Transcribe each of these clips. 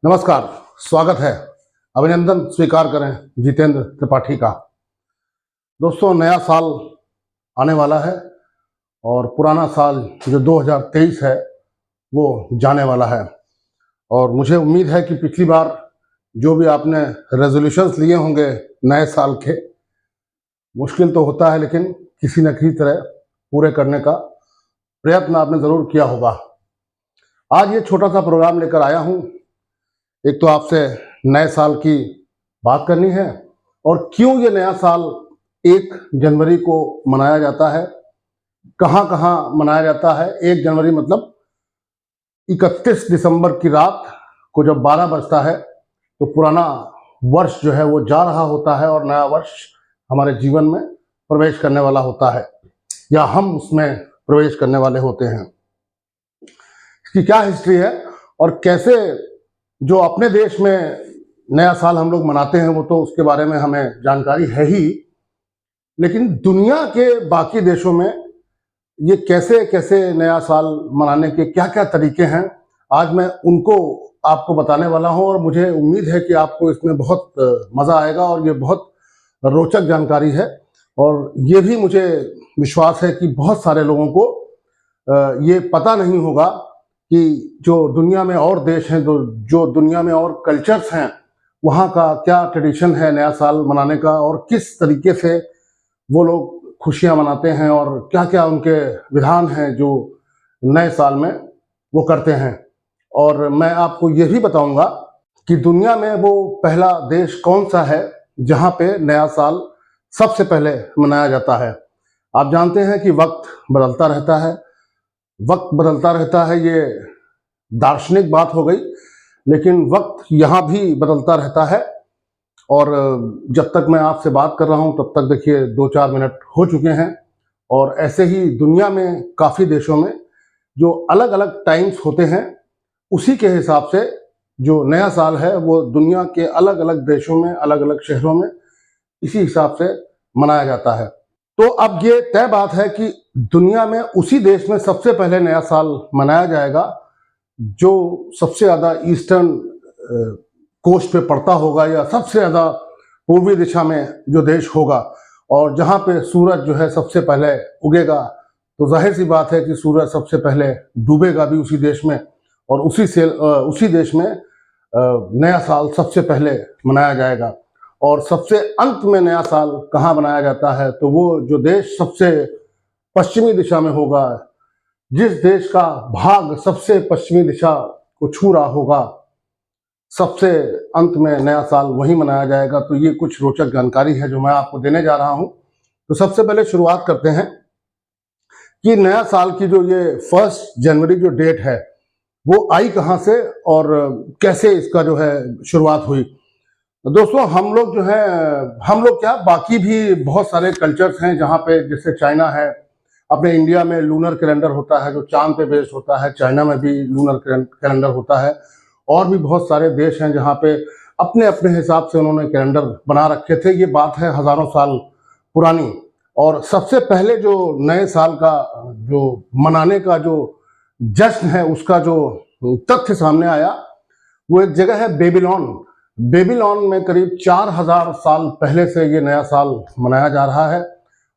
नमस्कार, स्वागत है। अभिनंदन स्वीकार करें जितेंद्र त्रिपाठी का। दोस्तों, नया साल आने वाला है और पुराना साल जो 2023 है वो जाने वाला है। और मुझे उम्मीद है कि पिछली बार जो भी आपने रेजोल्यूशंस लिए होंगे नए साल के, मुश्किल तो होता है लेकिन किसी न किसी तरह पूरे करने का प्रयत्न आपने ज़रूर किया होगा। आज ये छोटा सा प्रोग्राम लेकर आया हूँ। एक तो आपसे नए साल की बात करनी है और क्यों ये नया साल 1 जनवरी को मनाया जाता है, कहाँ कहाँ मनाया जाता है। 1 जनवरी मतलब 31 दिसंबर की रात को जब 12 बजता है तो पुराना वर्ष जो है वो जा रहा होता है और नया वर्ष हमारे जीवन में प्रवेश करने वाला होता है या हम उसमें प्रवेश करने वाले होते हैं। इसकी क्या हिस्ट्री है और कैसे जो अपने देश में नया साल हम लोग मनाते हैं वो तो उसके बारे में हमें जानकारी है ही, लेकिन दुनिया के बाकी देशों में ये कैसे कैसे नया साल मनाने के क्या क्या तरीके हैं, आज मैं उनको आपको बताने वाला हूं। और मुझे उम्मीद है कि आपको इसमें बहुत मज़ा आएगा और ये बहुत रोचक जानकारी है। और ये भी मुझे विश्वास है कि बहुत सारे लोगों को ये पता नहीं होगा कि जो दुनिया में और देश हैं, जो दुनिया में और कल्चर्स हैं, वहाँ का क्या ट्रेडिशन है नया साल मनाने का और किस तरीके से वो लोग खुशियाँ मनाते हैं और क्या क्या उनके विधान हैं जो नए साल में वो करते हैं। और मैं आपको ये भी बताऊंगा कि दुनिया में वो पहला देश कौन सा है जहाँ पे नया साल सबसे पहले मनाया जाता है। आप जानते हैं कि वक्त बदलता रहता है, ये दार्शनिक बात हो गई, लेकिन वक्त यहाँ भी बदलता रहता है। और जब तक मैं आपसे बात कर रहा हूँ तब तक देखिए 2-4 मिनट हो चुके हैं। और ऐसे ही दुनिया में काफ़ी देशों में जो अलग अलग टाइम्स होते हैं, उसी के हिसाब से जो नया साल है वो दुनिया के अलग अलग देशों में, अलग अलग शहरों में इसी हिसाब से मनाया जाता है। तो अब ये तय बात है कि दुनिया में उसी देश में सबसे पहले नया साल मनाया जाएगा जो सबसे ज़्यादा ईस्टर्न कोस्ट पे पड़ता होगा या सबसे ज़्यादा पूर्वी दिशा में जो देश होगा और जहाँ पे सूरज जो है सबसे पहले उगेगा। तो जाहिर सी बात है कि सूरज सबसे पहले डूबेगा भी उसी देश में और उसी देश में नया साल सबसे पहले मनाया जाएगा। और सबसे अंत में नया साल कहाँ मनाया जाता है, तो वो जो देश सबसे पश्चिमी दिशा में होगा, जिस देश का भाग सबसे पश्चिमी दिशा को छू रहा होगा, सबसे अंत में नया साल वही मनाया जाएगा। तो ये कुछ रोचक जानकारी है जो मैं आपको देने जा रहा हूँ। तो सबसे पहले शुरुआत करते हैं कि नया साल की जो ये 1 जनवरी जो डेट है वो आई कहाँ से और कैसे इसका जो है शुरुआत हुई। दोस्तों, हम लोग क्या, बाकी भी बहुत सारे कल्चर्स हैं जहाँ पे, जैसे चाइना है, अपने इंडिया में लूनर कैलेंडर होता है जो चांद पे बेस्ड होता है, चाइना में भी लूनर कैलेंडर होता है। और भी बहुत सारे देश हैं जहाँ पे अपने अपने हिसाब से उन्होंने कैलेंडर बना रखे थे। ये बात है हज़ारों साल पुरानी। और सबसे पहले जो नए साल का जो मनाने का जो जश्न है उसका जो तथ्य सामने आया वो एक जगह है बेबीलोन में करीब 4000 साल पहले से ये नया साल मनाया जा रहा है।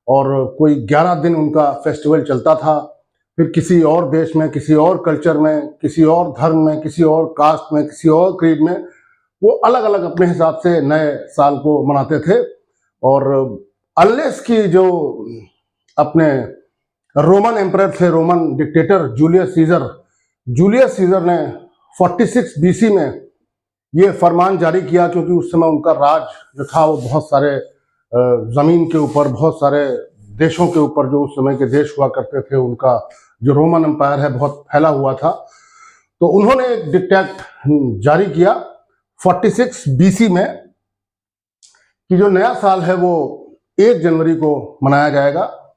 और कोई 11 दिन उनका फेस्टिवल चलता था। फिर किसी और देश में, किसी और कल्चर में, किसी और धर्म में, किसी और कास्ट में, किसी और क्रीड में वो अलग अलग अपने हिसाब से नए साल को मनाते थे। और अनलेस की जो अपने रोमन एम्परर थे, रोमन डिक्टेटर जूलियस सीजर ने 46 BC में ये फरमान जारी किया, क्योंकि उस समय उनका राज जो था वो बहुत सारे ज़मीन के ऊपर, बहुत सारे देशों के ऊपर, जो उस समय के देश हुआ करते थे, उनका जो रोमन एम्पायर है बहुत फैला हुआ था। तो उन्होंने एक डिक्टेट जारी किया 46 BC में कि जो नया साल है वो 1 जनवरी को मनाया जाएगा,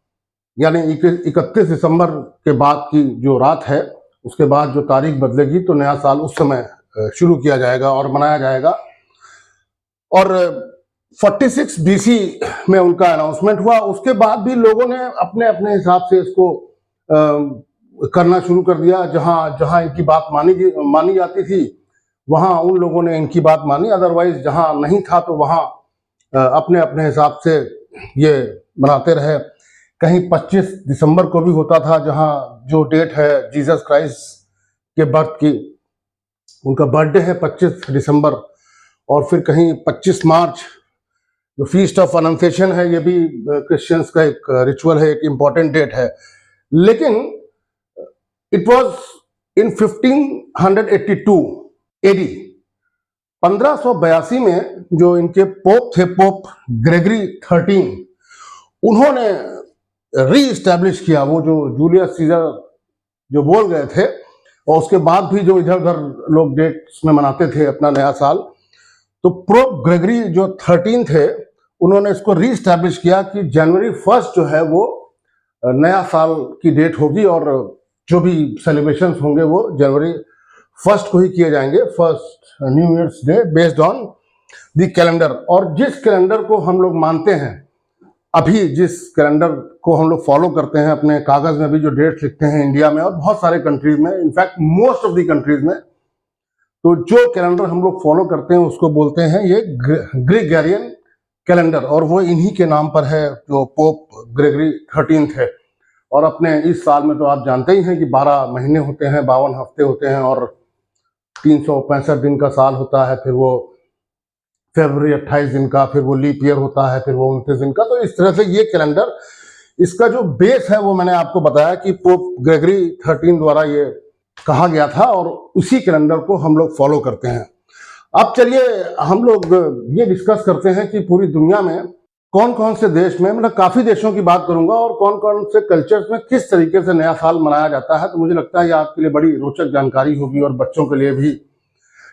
यानी 31 दिसंबर के बाद की जो रात है उसके बाद जो तारीख बदलेगी तो नया साल उस समय शुरू किया जाएगा और मनाया जाएगा। और 46 BC में उनका अनाउंसमेंट हुआ। उसके बाद भी लोगों ने अपने अपने हिसाब से इसको करना शुरू कर दिया। जहां जहां इनकी बात मानी जाती थी वहाँ उन लोगों ने इनकी बात मानी, अदरवाइज जहाँ नहीं था तो वहाँ अपने अपने हिसाब से ये मनाते रहे। कहीं 25 दिसंबर को भी होता था, जहाँ जो डेट है जीसस क्राइस्ट के बर्थ की, उनका बर्थडे है 25 दिसंबर। और फिर कहीं 25 मार्च जो फीस्ट ऑफ अनंसेशन है, ये भी क्रिश्चियंस का एक रिचुअल है, एक इम्पॉर्टेंट डेट है। लेकिन इट वॉज इन 1582 एडी, 1582 में जो इनके पोप थे, पोप ग्रेगरी 13, उन्होंने री इस्टेब्लिश किया वो जो जूलियस सीजर जो बोल गए थे। और उसके बाद भी जो इधर उधर लोग डेट्स में मनाते थे अपना नया साल, तो पोप ग्रेगरी जो 13 थे, उन्होंने इसको री इस्टेब्लिश किया कि जनवरी 1 जो है वो नया साल की डेट होगी, और जो भी सेलिब्रेशंस होंगे वो जनवरी 1 को ही किए जाएंगे, first new years day based on the calendar. और जिस कैलेंडर को हम लोग मानते हैं, अभी जिस कैलेंडर को हम लोग फॉलो करते हैं, अपने कागज में भी जो डेट्स लिखते हैं इंडिया में और बहुत सारे कंट्रीज में, in fact most of the countries में, तो जो कैलेंडर हम लोग फॉलो करते हैं उसको बोलते हैं ये ग्रेगोरियन कैलेंडर, और वो इन्हीं के नाम पर है जो पोप ग्रेगरी 13 थे। और अपने इस साल में तो आप जानते ही हैं कि 12 महीने होते हैं, 52 हफ्ते होते हैं, और 365 दिन का साल होता है, फिर वो फरवरी 28 दिन का, फिर वो लीप ईयर होता है, फिर वो 29 दिन का। तो इस तरह से ये कैलेंडर, इसका जो बेस है वो मैंने आपको बताया कि पोप ग्रेगरी 13 द्वारा ये कहा गया था, और उसी कैलेंडर को हम लोग फॉलो करते हैं। अब चलिए हम लोग ये डिस्कस करते हैं कि पूरी दुनिया में कौन कौन से देश में, मतलब काफी देशों की बात करूंगा, और कौन कौन से कल्चर्स में किस तरीके से नया साल मनाया जाता है। तो मुझे लगता है ये आपके लिए बड़ी रोचक जानकारी होगी, और बच्चों के लिए भी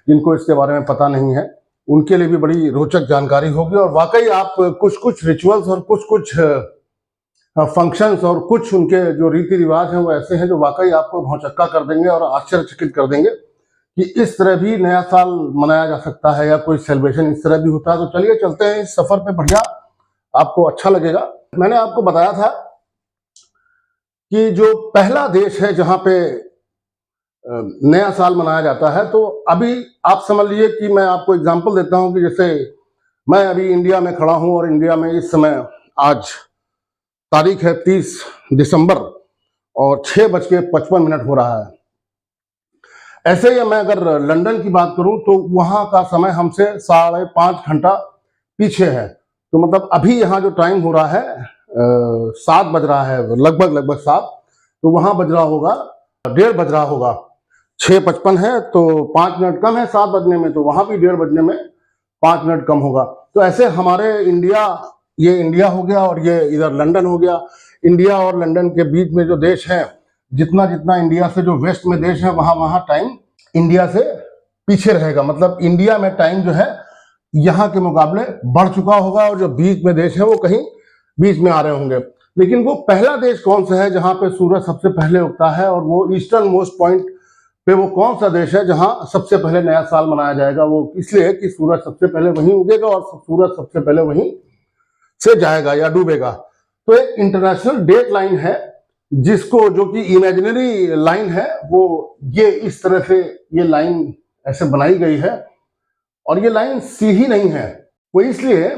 जिनको इसके बारे में पता नहीं है उनके लिए भी बड़ी रोचक जानकारी होगी। और वाकई आप कुछ कुछ रिचुअल्स और कुछ कुछ फंक्शंस और कुछ उनके जो रीति रिवाज हैं वो ऐसे हैं जो वाकई आपको भौचक्का कर देंगे और आश्चर्यचकित कर देंगे कि इस तरह भी नया साल मनाया जा सकता है, या कोई सेलिब्रेशन इस तरह भी होता है। तो चलिए चलते हैं इस सफर पे, बढ़िया आपको अच्छा लगेगा। मैंने आपको बताया था कि जो पहला देश है जहां पे नया साल मनाया जाता है, तो अभी आप समझ लीजिए कि मैं आपको एग्जांपल देता हूं कि जैसे मैं अभी इंडिया में खड़ा हूं, और इंडिया में इस समय आज तारीख है 30 दिसंबर और 6:55 हो रहा है। ऐसे ही मैं अगर लंदन की बात करूं तो वहां का समय हमसे 5.5 घंटा पीछे है। तो मतलब अभी यहाँ जो टाइम हो रहा है 7 बज रहा है, लगभग 7, तो वहां बज रहा होगा 1:30 बज रहा होगा। 6:55 है तो 5 मिनट कम है 7 बजने में, तो वहां भी 1:30 बजने में 5 मिनट कम होगा। तो ऐसे हमारे इंडिया, ये इंडिया हो गया और ये इधर लंदन हो गया। इंडिया और लंदन के बीच में जो देश है, जितना जितना इंडिया से जो वेस्ट में देश है, वहां वहां टाइम इंडिया से पीछे रहेगा। मतलब इंडिया में टाइम जो है यहाँ के मुकाबले बढ़ चुका होगा, और जो बीच में देश है वो कहीं बीच में आ रहे होंगे। लेकिन वो पहला देश कौन सा है जहां पे सूरज सबसे पहले उगता है, और वो ईस्टर्न मोस्ट पॉइंट पे वो कौन सा देश है जहां सबसे पहले नया साल मनाया जाएगा? वो इसलिए कि सूरज सबसे पहले वहीं उगेगा और सूरज सबसे पहले वहीं से जाएगा या डूबेगा। तो एक इंटरनेशनल डेट लाइन है जिसको, जो कि इमेजिनरी लाइन है, वो ये इस तरह से ये लाइन ऐसे बनाई गई है, और ये लाइन सीधी नहीं है। वो इसलिए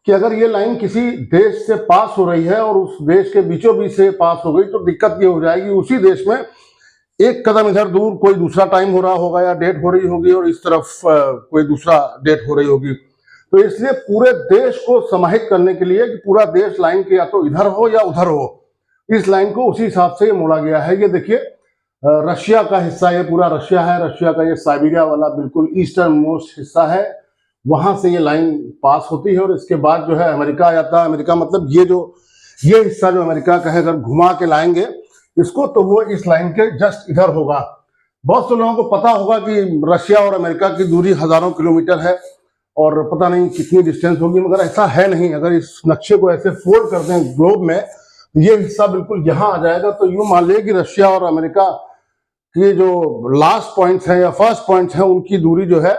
कि अगर ये लाइन किसी देश से पास हो रही है और उस देश के बीचों बीच से पास हो गई, तो दिक्कत ये हो जाएगी, उसी देश में एक कदम इधर दूर कोई दूसरा टाइम हो रहा होगा या डेट हो रही होगी, और इस तरफ कोई दूसरा डेट हो रही होगी। तो इसलिए पूरे देश को समाहित करने के लिए कि पूरा देश लाइन के या तो इधर हो या उधर हो, इस लाइन को उसी हिसाब से मोड़ा गया है। ये देखिए रशिया का हिस्सा, ये पूरा रशिया है, रशिया का ये साइबेरिया वाला बिल्कुल ईस्टर्न मोस्ट हिस्सा है, वहां से ये लाइन पास होती है, और इसके बाद जो है अमेरिका आ जाता है। अमेरिका मतलब ये हिस्सा जो अमेरिका का है, अगर घुमा के लाएंगे इसको तो वो इस लाइन के जस्ट इधर होगा। बहुत से लोगों को पता होगा कि रशिया और अमेरिका की दूरी हजारों किलोमीटर है और पता नहीं कितनी डिस्टेंस होगी, मगर ऐसा है नहीं। अगर इस नक्शे को ऐसे फोल्ड करते हैं ग्लोब में, तो ये हिस्सा बिल्कुल यहाँ आ जाएगा। तो यूं मान लिया कि रशिया और अमेरिका के जो लास्ट पॉइंट्स हैं या फर्स्ट पॉइंट्स हैं, उनकी दूरी जो है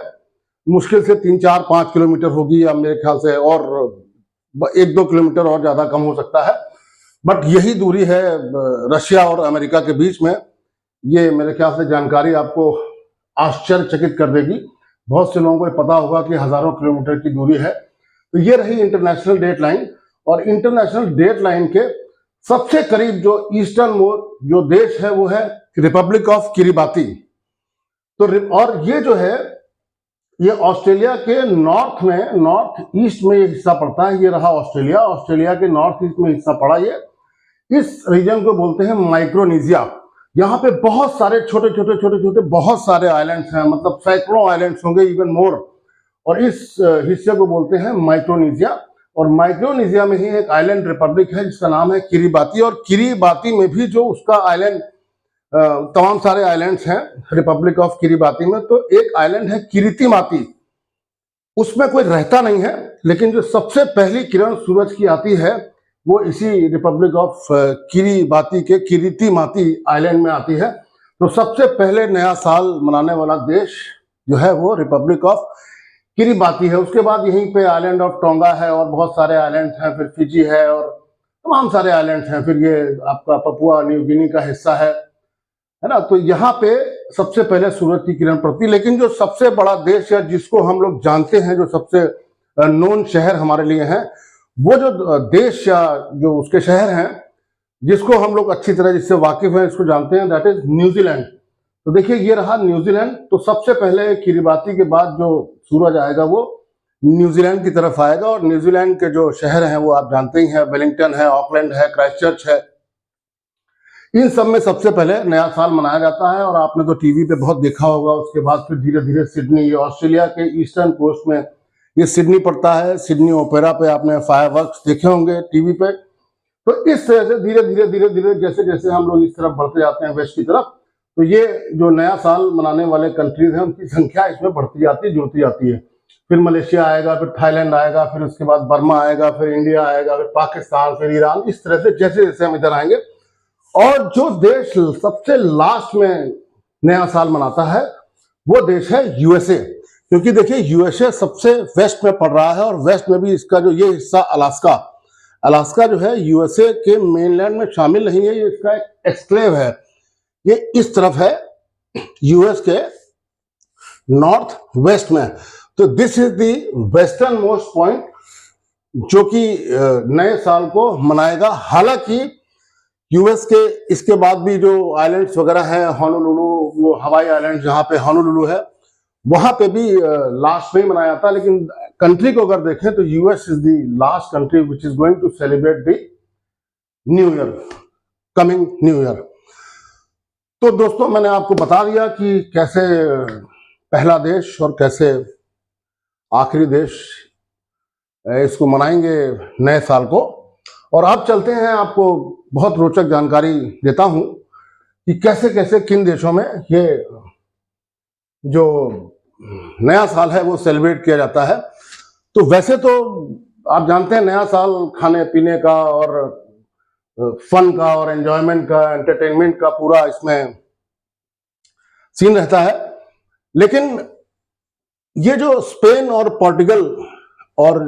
मुश्किल से 3, 4, 5 किलोमीटर होगी, या मेरे ख्याल से और 1-2 किलोमीटर और ज्यादा कम हो सकता है। बट यही दूरी है रशिया और अमेरिका के बीच में। ये मेरे ख्याल से जानकारी आपको आश्चर्यचकित कर देगी। बहुत से लोगों को पता होगा कि हजारों किलोमीटर की दूरी है। तो ये रही इंटरनेशनल डेट लाइन, और इंटरनेशनल डेट लाइन के सबसे करीब जो ईस्टर्न जो देश है वो है रिपब्लिक ऑफ किरिबाती। तो और ये जो है ये ऑस्ट्रेलिया के नॉर्थ में, नॉर्थ ईस्ट में ये हिस्सा पड़ता है। ये रहा ऑस्ट्रेलिया, ऑस्ट्रेलिया के नॉर्थ ईस्ट में हिस्सा पड़ा ये। इस रीजन को बोलते हैं माइक्रोनेशिया। यहाँ पे बहुत सारे छोटे छोटे छोटे छोटे बहुत सारे आइलैंड्स हैं, मतलब सैकड़ों आइलैंड्स होंगे, इवन मोर। और इस हिस्से को बोलते हैं माइक्रोनेशिया। और माइक्रोनेशिया में ही एक आइलैंड रिपब्लिक है जिसका नाम है किरिबाती। और किरिबाती में भी जो उसका आइलैंड, तमाम सारे आइलैंड्स हैं रिपब्लिक ऑफ किरिबाती में, तो एक आइलैंड है किरितिमाती। उसमें कोई रहता नहीं है, लेकिन जो सबसे पहली किरण सूरज की आती है वो इसी रिपब्लिक ऑफ किरिबाती के किरितिमाती आइलैंड में आती है। तो सबसे पहले नया साल मनाने वाला देश जो है वो रिपब्लिक ऑफ किरिबाती है। उसके बाद यहीं पे आइलैंड ऑफ टोंगा है और बहुत सारे आइलैंड्स हैं, फिर फिजी है और तमाम सारे आइलैंड्स हैं। फिर ये आपका पपुआ न्यू गिनी का हिस्सा है ना। तो यहाँ पे सबसे पहले सूरज की किरण पड़ती। लेकिन जो सबसे बड़ा देश या जिसको हम लोग जानते हैं, जो सबसे नोन शहर हमारे लिए हैं, वो जो देश या जो उसके शहर हैं जिसको हम लोग अच्छी तरह जिससे वाकिफ हैं, इसको जानते हैं, दैट इज न्यूजीलैंड। तो देखिए ये रहा न्यूजीलैंड। तो सबसे पहले किरिबाती के बाद जो सूरज आएगा वो न्यूजीलैंड की तरफ आएगा। और न्यूजीलैंड के जो शहर हैं वो आप जानते ही हैं, वेलिंगटन है, ऑकलैंड है, क्राइस्टचर्च है। इन सब में सबसे पहले नया साल मनाया जाता है। और आपने तो टीवी पे बहुत देखा होगा। उसके बाद फिर धीरे धीरे सिडनी, ये ऑस्ट्रेलिया के ईस्टर्न कोस्ट में ये सिडनी पड़ता है। सिडनी ओपेरा पे आपने फायरवर्क्स देखे होंगे टीवी पे। तो इस तरह से धीरे धीरे धीरे धीरे जैसे जैसे हम लोग इस तरफ बढ़ते जाते हैं वेस्ट की तरफ, तो ये जो नया साल मनाने वाले कंट्रीज हैं उनकी संख्या इसमें बढ़ती जाती है, जुड़ती जाती है। फिर मलेशिया आएगा, फिर थाईलैंड आएगा, फिर उसके बाद बर्मा आएगा, फिर इंडिया आएगा, फिर पाकिस्तान, फिर ईरान। इस तरह से जैसे जैसे हम इधर आएंगे। और जो देश सबसे लास्ट में नया साल मनाता है वो देश है यूएसए। क्योंकि देखिए यूएसए सबसे वेस्ट में पड़ रहा है, और वेस्ट में भी इसका जो ये हिस्सा अलास्का, अलास्का जो है यूएसए के मेनलैंड में शामिल नहीं है, ये इसका एक एक्सक्लेव है। ये इस तरफ है यूएस के नॉर्थ वेस्ट में। तो this is the western most point जो कि नए साल को मनाएगा। हालांकि यूएस के इसके बाद भी जो आइलैंड्स वगैरह हैं, होनोलुलु, वो हवाई आइलैंड जहां पे होनोलुलु है, वहां पे भी लास्ट में ही मनाया जाता है। लेकिन कंट्री को अगर देखें तो US is the last country which is going to celebrate the new year, coming new year. तो दोस्तों मैंने आपको बता दिया कि कैसे पहला देश और कैसे आखिरी देश इसको मनाएंगे नए साल को। और अब चलते हैं, आपको बहुत रोचक जानकारी देता हूं कि कैसे कैसे किन देशों में ये जो नया साल है वो सेलिब्रेट किया जाता है। तो वैसे तो आप जानते हैं नया साल खाने पीने का और फन का और एंजॉयमेंट का, एंटरटेनमेंट का पूरा इसमें सीन रहता है। लेकिन ये जो स्पेन और पोर्टुगल और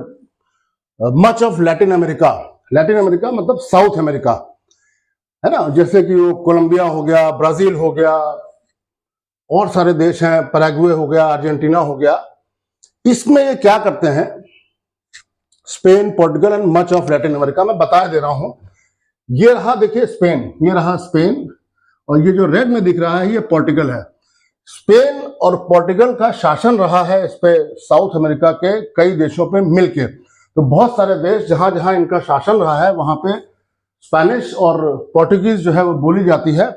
much of Latin America, Latin America मतलब साउथ अमेरिका है ना, जैसे कि वो कोलंबिया हो गया, ब्राजील हो गया, और सारे देश हैं, पैराग्वे हो गया, अर्जेंटीना हो गया। इसमें ये क्या करते हैं, Spain, Portugal and much of Latin America, मैं बता दे रहा हूं। ये रहा देखिए स्पेन, ये रहा स्पेन, और ये जो रेड में दिख रहा है ये पोर्टुगल है। स्पेन और पोर्टुगल का शासन रहा है इस पे साउथ अमेरिका के कई देशों पे मिलके। तो बहुत सारे देश जहां जहां इनका शासन रहा है वहां पे स्पेनिश और पोर्टुगीज जो है वो बोली जाती है।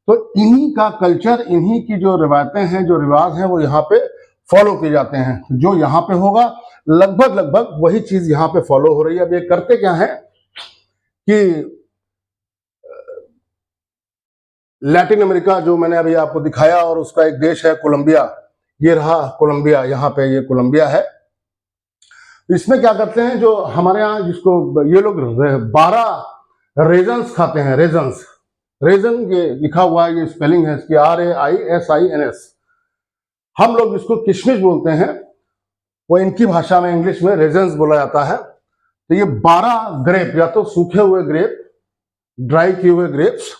तो इन्हीं का कल्चर, इन्हीं की जो रिवायतें हैं, जो रिवाज हैं, वो यहाँ पे फॉलो किए जाते हैं। जो यहाँ पे होगा लगभग लगभग वही चीज यहाँ पे फॉलो हो रही है। अब ये करते क्या है कि लैटिन अमेरिका जो मैंने अभी आपको दिखाया, और उसका एक देश है कोलंबिया, ये रहा कोलंबिया, यहाँ पे ये कोलंबिया है। इसमें क्या करते हैं, जो हमारे यहाँ जिसको ये लोग 12 रेजन्स खाते हैं, रेजन्स, रेजन ये लिखा हुआ है, ये स्पेलिंग है इसकी RAISINS। हम लोग जिसको किशमिश बोलते हैं वो इनकी भाषा में, इंग्लिश में रेजन्स बोला जाता है। तो ये 12 ग्रेप, या तो सूखे हुए ग्रेप, ड्राई किए हुए ग्रेप्स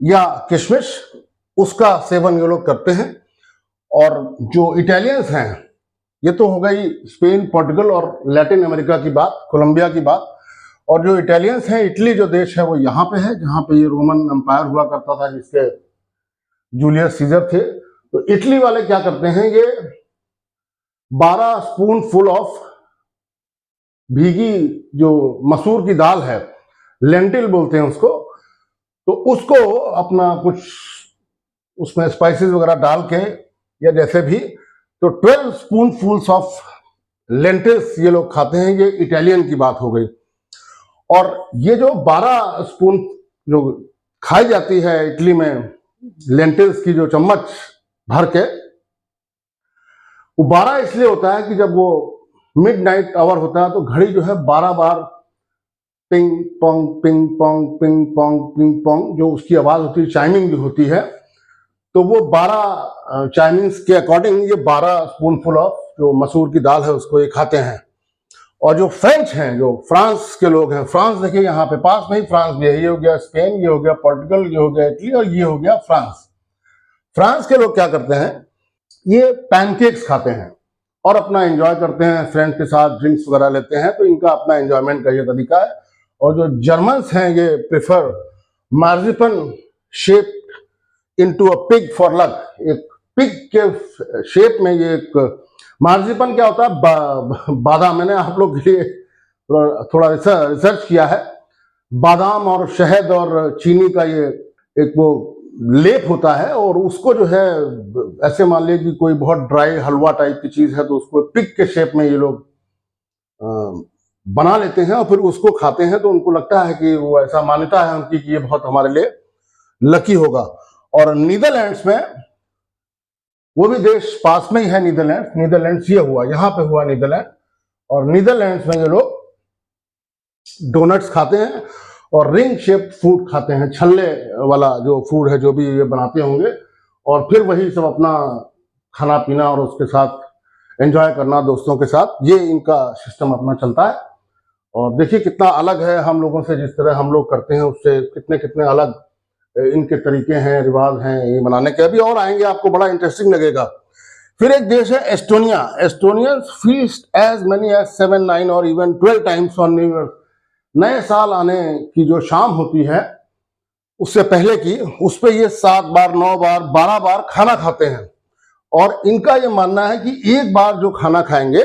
या किशमिश, उसका सेवन ये लोग करते हैं। और जो इटालियंस हैं, ये तो हो गई स्पेन, पोर्टुगल और लैटिन अमेरिका की बात, कोलंबिया की बात। और जो इटालियंस हैं, इटली जो देश है वो यहाँ पे है, जहाँ पे ये रोमन एम्पायर हुआ करता था, जिसके जूलियस सीजर थे। तो इटली वाले क्या करते हैं, ये 12 स्पून फुल ऑफ भीगी जो मसूर की दाल है, लेंटिल बोलते हैं उसको, तो उसको अपना कुछ उसमें स्पाइसेस वगैरह डाल के या जैसे भी, तो 12 स्पून फुल्स ऑफ लेंटिल्स ये लोग खाते हैं। ये इटालियन की बात हो गई। और ये जो 12 स्पून जो खाई जाती है इटली में लेंटिल्स की जो चम्मच भर के, वो 12 इसलिए होता है कि जब वो मिडनाइट आवर होता है तो घड़ी जो है 12 बार ping pong ping pong ping pong ping pong जो उसकी आवाज होती है, चाइमिंग जो होती है, तो वो 12 चाइमिंग्स के अकॉर्डिंग ये 12 स्पूनफुल ऑफ जो मसूर की दाल है उसको ये खाते हैं। और जो फ्रेंच हैं, जो फ्रांस के लोग हैं, फ्रांस देखिए यहाँ पे पास में ही फ्रांस भी है, ये हो गया स्पेन, ये हो गया पोर्टुगल, ये हो गया इटली और ये हो गया फ्रांस। फ्रांस के लोग क्या करते हैं, ये पैनकेक्स खाते हैं और अपना एंजॉय करते हैं, फ्रेंड्स के साथ ड्रिंक्स वगैरह लेते हैं, तो इनका अपना एंजॉयमेंट का ये तरीका है। और जो जर्मन्स हैं, ये prefer marzipan shape into a pig for luck. एक पिग के शेप में ये एक मार्जिपन क्या होता है, बादाम। मैंने आप लोग के लिए थोड़ा रिसर्च किया है। बादाम और शहद और चीनी का ये एक वो लेप होता है, और उसको जो है ऐसे मान लीजिए कि कोई बहुत ड्राई हलवा टाइप की चीज है, तो उसको पिग के शेप में ये लोग बना लेते हैं और फिर उसको खाते हैं। तो उनको लगता है कि वो, ऐसा मान्यता है उनकी कि ये बहुत हमारे लिए लकी होगा। और नीदरलैंड्स में, वो भी देश पास में ही है नीदरलैंड्स ये हुआ, यहाँ पे हुआ नीदरलैंड। और नीदरलैंड्स में ये लोग डोनट्स खाते हैं और रिंग शेप फूड खाते हैं, छल्ले वाला जो फूड है, जो भी ये बनाते होंगे, और फिर वही सब अपना खाना पीना और उसके साथ एंजॉय करना दोस्तों के साथ, ये इनका सिस्टम अपना चलता है। और देखिए कितना अलग है हम लोगों से, जिस तरह हम लोग करते हैं उससे कितने कितने अलग इनके तरीके हैं, रिवाज हैं ये मनाने के। अभी और आएंगे, आपको बड़ा इंटरेस्टिंग लगेगा। फिर एक देश है Estonia. Estonians feast as many as 7, 9 और even 12 times on new year. नए साल आने की जो शाम होती है उससे पहले की, उस पर ये 7 बार, 9 बार, 12 बार खाना खाते हैं। और इनका ये मानना है कि एक बार जो खाना खाएंगे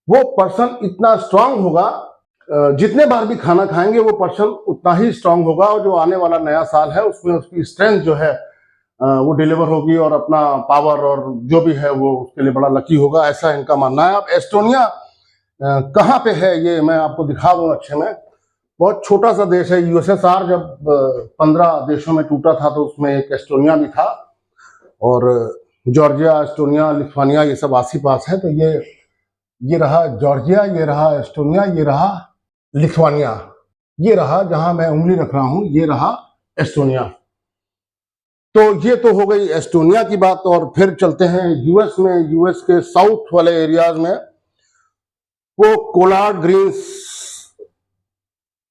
वो पर्सन इतना स्ट्रांग होगा, जितने बार भी खाना खाएंगे वो पर्सन उतना ही स्ट्रांग होगा, और जो आने वाला नया साल है उसमें उसकी स्ट्रेंथ जो है वो डिलीवर होगी, और अपना पावर और जो भी है वो उसके लिए बड़ा लकी होगा, ऐसा इनका मानना है। अब एस्टोनिया कहाँ पे है ये मैं आपको दिखा दूं अच्छे में। बहुत छोटा सा देश है। यूएसएसआर जब 15 देशों में टूटा था तो उसमें एक एस्टोनिया भी था, और जॉर्जिया, एस्टोनिया, लिथुआनिया ये सब आसी पास है। तो ये रहा जॉर्जिया, ये रहा एस्टोनिया, ये रहा लिथुआनिया, ये रहा जहां मैं उंगली रख रहा हूं, ये रहा एस्टोनिया। तो ये तो हो गई एस्टोनिया की बात। और फिर चलते हैं यूएस में। यूएस के साउथ वाले एरियाज में वो कोलार्ड ग्रीन्स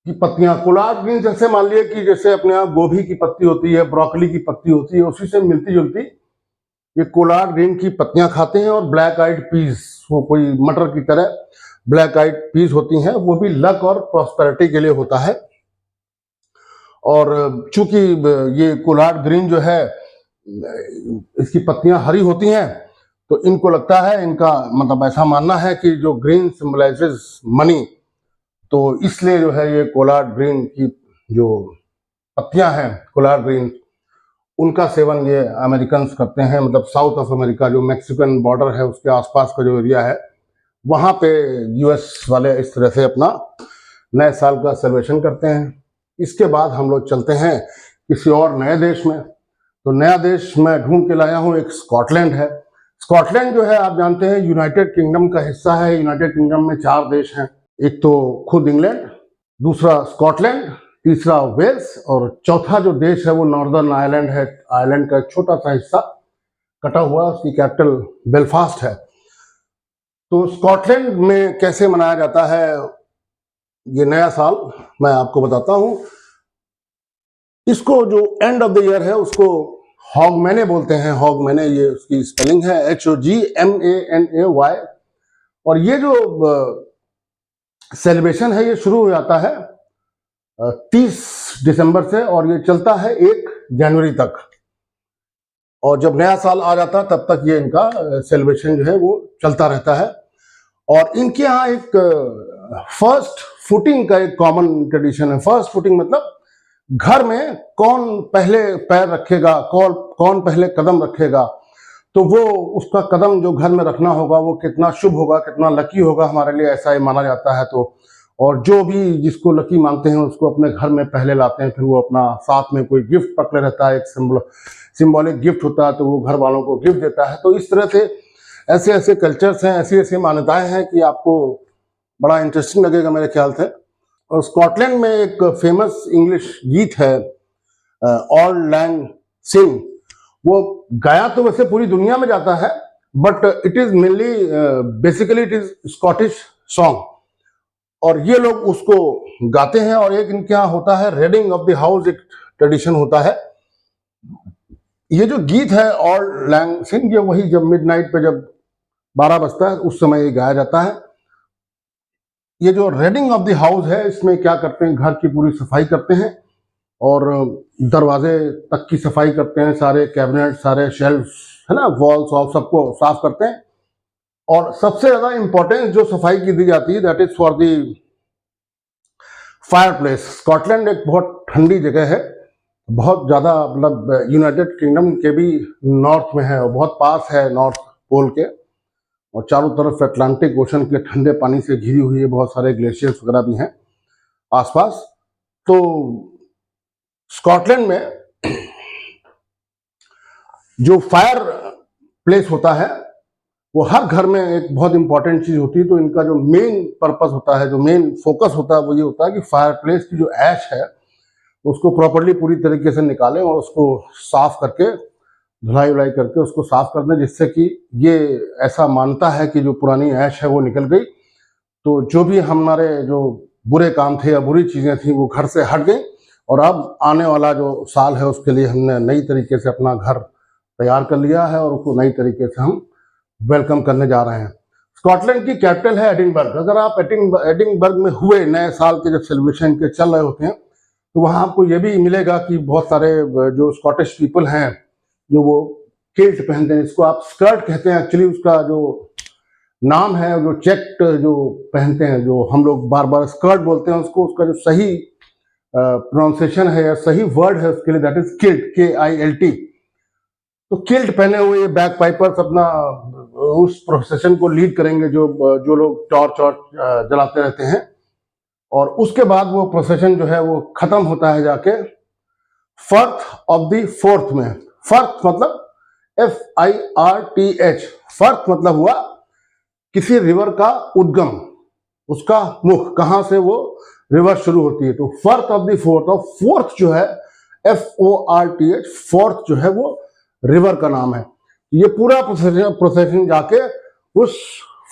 की पत्तियां, कोलार्ड ग्रीन्स जैसे मान लिया कि जैसे अपने यहाँ गोभी की पत्ती होती है, ब्रोकली की पत्ती होती है, उसी से मिलती जुलती ये कोलार्ड ग्रीन की पत्तियां खाते हैं। और ब्लैक आइड पीस, वो कोई मटर की तरह ब्लैक आइड पीस होती हैं, वो भी लक और प्रॉस्पेरिटी के लिए होता है। और चूंकि ये कोलार्ड ग्रीन जो है, इसकी पत्तियां हरी होती हैं, तो इनको लगता है, इनका मतलब ऐसा मानना है कि जो ग्रीन सिंबलाइजेस मनी, तो इसलिए जो है ये कोलार्ड ग्रीन की जो पत्तियां हैं, कोलार्ड ग्रीन, उनका सेवन ये अमेरिकन्स करते हैं। मतलब साउथ ऑफ अमेरिका, जो मैक्सिकन बॉर्डर है उसके आसपास का जो एरिया है, वहां पे यूएस वाले इस तरह से अपना नए साल का सेलिब्रेशन करते हैं। इसके बाद हम लोग चलते हैं किसी और नए देश में। तो नया देश मैं ढूंढ के लाया हूं, एक स्कॉटलैंड है। स्कॉटलैंड जो है आप जानते हैं यूनाइटेड किंगडम का हिस्सा है। यूनाइटेड किंगडम में 4 देश हैं, एक तो खुद इंग्लैंड, दूसरा स्कॉटलैंड, तीसरा वेल्स, और चौथा जो देश है वो नॉर्दर्न आयरलैंड है। आयरलैंड का एक छोटा सा हिस्सा कटा हुआ, उसकी कैपिटल बेलफास्ट है। तो स्कॉटलैंड में कैसे मनाया जाता है ये नया साल, मैं आपको बताता हूं। इसको जो एंड ऑफ द ईयर है उसको हॉगमैने बोलते हैं, हॉगमैने ये उसकी स्पेलिंग है, HOGMANAY। और ये जो सेलिब्रेशन है ये शुरू हो जाता है 30 दिसंबर से और ये चलता है 1 जनवरी तक। और जब नया साल आ जाता है तब तक ये इनका सेलिब्रेशन जो है वो चलता रहता है। और इनके यहाँ एक फर्स्ट फुटिंग का एक कॉमन ट्रेडिशन है। फर्स्ट फुटिंग मतलब घर में कौन पहले पैर रखेगा, कौन पहले कदम रखेगा, तो वो उसका कदम जो घर में रखना होगा वो कितना शुभ होगा, कितना लकी होगा हमारे लिए, ऐसा ही माना जाता है। तो और जो भी जिसको लकी मानते हैं उसको अपने घर में पहले लाते हैं, फिर वो अपना साथ में कोई गिफ्ट पकड़े रहता है, एक सिंबॉलिक गिफ्ट होता है, तो वो घर वालों को गिफ्ट देता है। तो इस तरह से ऐसे ऐसे कल्चर्स हैं, ऐसी ऐसी मान्यताएं हैं कि आपको बड़ा इंटरेस्टिंग लगेगा मेरे ख्याल से। और स्कॉटलैंड में एक फेमस इंग्लिश गीत है ऑल्ड लैंग सिंग। वो गाया तो वैसे पूरी दुनिया में जाता है, but it is mainly basically it is Scottish song. और ये लोग उसको गाते हैं। और एक इनके यहाँ होता है रेडिंग ऑफ द हाउस, एक ट्रेडिशन होता है। ये जो गीत है ऑल्ड लैंग सिंग, ये वही जब मिडनाइट पे जब 12 बजता है उस समय ये गाया जाता है। ये जो रेडिंग ऑफ द हाउस है इसमें क्या करते हैं, घर की पूरी सफाई करते हैं और दरवाजे तक की सफाई करते हैं, सारे कैबिनेट, सारे शेल्फ है ना, वॉल्स और सबको साफ करते हैं। और सबसे ज्यादा इंपॉर्टेंस जो सफाई की दी जाती है that is for the fire place. Scotland एक बहुत ठंडी जगह है, बहुत ज्यादा, मतलब यूनाइटेड किंगडम के भी नॉर्थ में है और बहुत पास है नॉर्थ पोल के, और चारों तरफ अटलांटिक ओशन के ठंडे पानी से घिरी हुई है, बहुत सारे ग्लेशियर्स वगैरह भी हैं आसपास। तो स्कॉटलैंड में जो फायर प्लेस होता है वो हर घर में एक बहुत इंपॉर्टेंट चीज होती है। तो इनका जो मेन पर्पस होता है, जो मेन फोकस होता है, वो ये होता है कि फायर प्लेस की जो ऐश है उसको प्रॉपर्ली पूरी तरीके से निकालें और उसको साफ करके, धुलाई उलाई करके उसको साफ कर दें, जिससे कि ये ऐसा मानता है कि जो पुरानी ऐश है वो निकल गई, तो जो भी हमारे जो बुरे काम थे या बुरी चीजें थी वो घर से हट गई। और अब आने वाला जो साल है उसके लिए हमने नई तरीके से अपना घर तैयार कर लिया है और उसको नई तरीके से हम वेलकम करने जा रहे हैं। स्कॉटलैंड की कैपिटल है एडिनबर्ग। अगर आप एडिनबर्ग में हुए नए साल के जब सेलिब्रेशन के चल रहे होते हैं तो वहां आपको ये भी मिलेगा कि बहुत सारे जो स्कॉटिश पीपल हैं जो वो किल्ट पहनते हैं, जिसको आप स्कर्ट कहते हैं। एक्चुअली उसका जो नाम है, जो चेक्ड जो पहनते हैं, जो हम लोग बार बार स्कर्ट बोलते हैं उसको, उसका जो सही प्रोनाउंसिएशन है या सही वर्ड है उसके लिए दैट इज किल्ट, KILT। तो किल्ट पहने हुए ये बैक पाइपर्स अपना उस प्रोसेशन को लीड करेंगे, जो लोग टॉर्च और जलाते रहते हैं। और उसके बाद वो प्रोसेशन जो है वो खत्म होता है जाके फर्थ ऑफ द फोर्थ में। फर्थ मतलब FIRTH। फर्थ मतलब हुआ किसी रिवर का उद्गम, उसका मुख, कहां से वो रिवर शुरू होती है। तो फर्थ ऑफ द फोर्थ, और फोर्थ जो है FORTH, फोर्थ जो है वो रिवर का नाम है। ये पूरा प्रोसेशन जाके उस